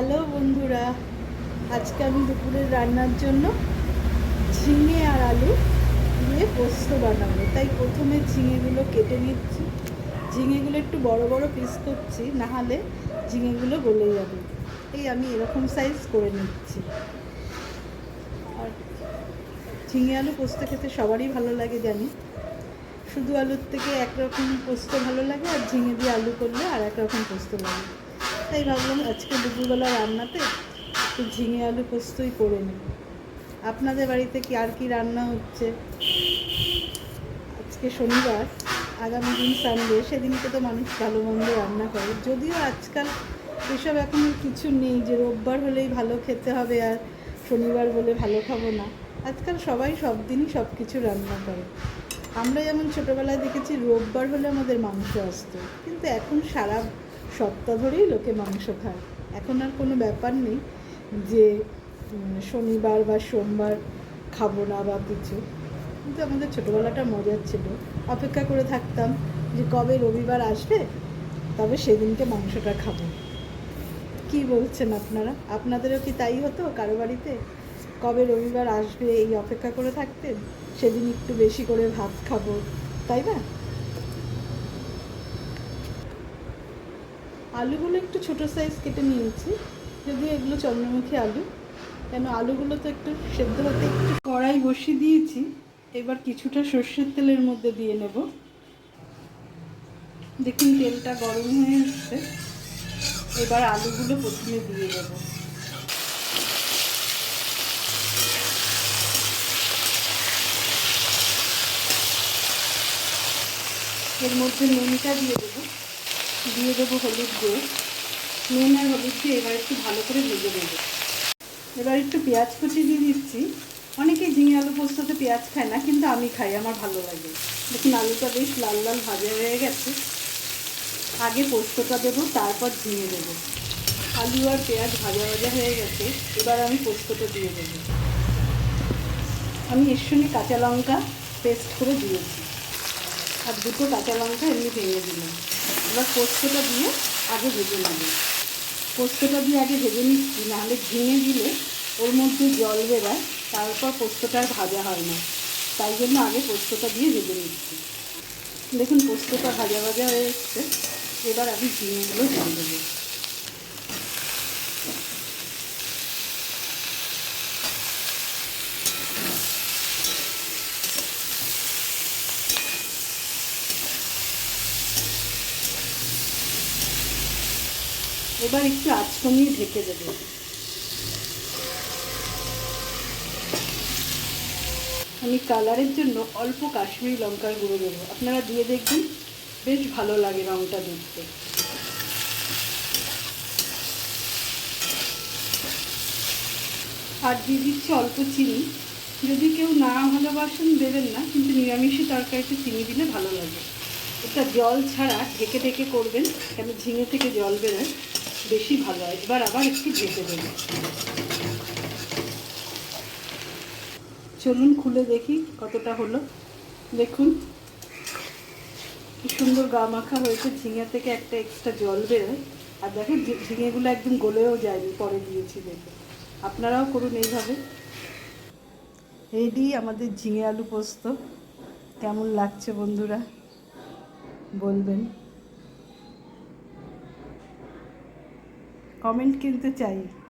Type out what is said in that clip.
Hello বন্ধুরা, আজকে আমি দুপুরের রান্নার জন্য ঝিঙে আর আলু দিয়ে পোস্ত বানাবো। তাই প্রথমে ঝিঙেগুলো কেটে নিচ্ছি। ঝিঙেগুলো একটু বড় বড় পিস করছি, নাহলে ঝিঙেগুলো গলে যাবে। এই আমি এরকম সাইজ করে নিচ্ছি। আর ঝিঙে আলু পোস্ত খেতে সবারই ভালো লাগে জানি। শুধু আলুর থেকে একরকম পোস্ত ভালো লাগে, আর ঝিঙে দিয়ে আলু করলে আর একরকম পোস্ত লাগে। তাই ভাবলাম আজকে দুপুরবেলা রান্নাতে একটু ঝিঙে আলু পোস্তই করে নিই। আপনাদের বাড়িতে কি আর কি রান্না হচ্ছে? আজকে শনিবার, আগামী দিন সানডে, সেদিনকে তো মানুষ ভালো মন্দ রান্না করে। যদিও আজকাল এসব এখন কিছু নেই যে রোববার হলেই ভালো খেতে হবে আর শনিবার বলে ভালো খাবো না। আজকাল সবাই সব দিনই সব কিছু রান্না করে। আমরা যেমন ছোটোবেলায় দেখেছি রোববার হলে আমাদের মাংস আসতো, কিন্তু এখন সারা সপ্তাহ ধরেই লোকে মাংস খায়। এখন আর কোনো ব্যাপার নেই যে শনিবার বা সোমবার খাবো না বা কিছু। কিন্তু আমাদের ছোটোবেলাটা মজার ছিল। অপেক্ষা করে থাকতাম যে কবে রবিবার আসবে, তবে সেদিনকে মাংসটা খাবো। কি বলছেন আপনারা? আপনাদেরও কি তাই হতো কারো বাড়িতে? কবে রবিবার আসবে এই অপেক্ষা করে থাকতেন, সেদিন একটু বেশি করে ভাত খাবো, তাই না? আলুগুলো একটু ছোটো সাইজ কেটে নিয়েছি, যদিও এগুলো চন্দ্রমুখী আলু। কেন আলুগুলো তো একটু সেদ্ধ হতে একটু কড়াই বসিয়ে দিয়েছি। এবার কিছুটা সর্ষের তেলের মধ্যে দিয়ে নেব। দেখুন তেলটা গরম হয়ে এসছে। এবার আলুগুলো প্রথমে দিয়ে দেবো। এর মধ্যে নুনটা দিয়ে দেবো হলুদ গুঁড়ো। নুন আর হলুদ দিয়ে এবার একটু ভালো করে ভেজে দেবো। এবার একটু পেঁয়াজ কুচি দিয়ে দিচ্ছি। অনেকেই ঝিঙে আলু পোস্ততে পেঁয়াজ খায় না, কিন্তু আমি খাই, আমার ভালো লাগে। দেখুন আলুটা বেশ লাল লাল ভাজা হয়ে গেছে। আগে পোস্তটা দেবো, তারপর ঝিঙে দেবো। আলু আর পেঁয়াজ ভাজা ভাজা হয়ে গেছে। এবার আমি পোস্তটা দিয়ে দেবো। আমি এর সঙ্গে কাঁচা লঙ্কা পেস্ট করে দিয়েছি, আর দুটো কাঁচা লঙ্কা এমনি ভেঙে দিলাম। এবার পোস্তটা দিয়ে আগে ভেজে নেব। পোস্তটা দিয়ে আগে ভেজে নিচ্ছি, নাহলে ঝিঙে দিলে ওর মধ্যে জল বেরায়, তারপর পোস্তটা আর ভাজা হয় না। তাই জন্য আগে পোস্তটা দিয়ে ভেজে নিচ্ছি। দেখুন পোস্তটা ভাজা ভাজা হয়ে এসছে। এবার আমি ঝিঙেগুলো দিয়ে দেবো। এবার একটু আঁচ কমিয়ে ঢেকে দেবো। আমি কালারের জন্য অল্প কাশ্মীরি লঙ্কার গুঁড়ো দেবো। আপনারা দিয়ে দেখবেন, বেশ ভালো লাগে রঙটা দেখতে। আর দিয়ে দিচ্ছি অল্প চিনি। যদি কেউ না ভালোবাসেন দেবেন না, কিন্তু নিরামিষি তরকারিতে চিনি দিলে ভালো লাগে। এটা জল ছাড়া ঢেকে ঢেকে করবেন, কেন ঝিঙে থেকে জল বেরোয়, বেশি ভালো হয়। এবার আবার একটু ঢেকে দেবেন। চলুন খুলে দেখি কতটা হলো। দেখুন কি সুন্দর গা মাখা হয়েছে। ঝিঙে থেকে একটা এক্সট্রা জল বেরোয়। আর দেখুন ঝিঙেগুলো একদম গলেও যায়নি, পরে দিয়েছি দেখে। আপনারাও করুন এইভাবে। রেডি আমাদের ঝিঙে আলু পোস্ত। কেমন লাগছে বন্ধুরা বলবেন, কমেন্ট কিন্তু চাই।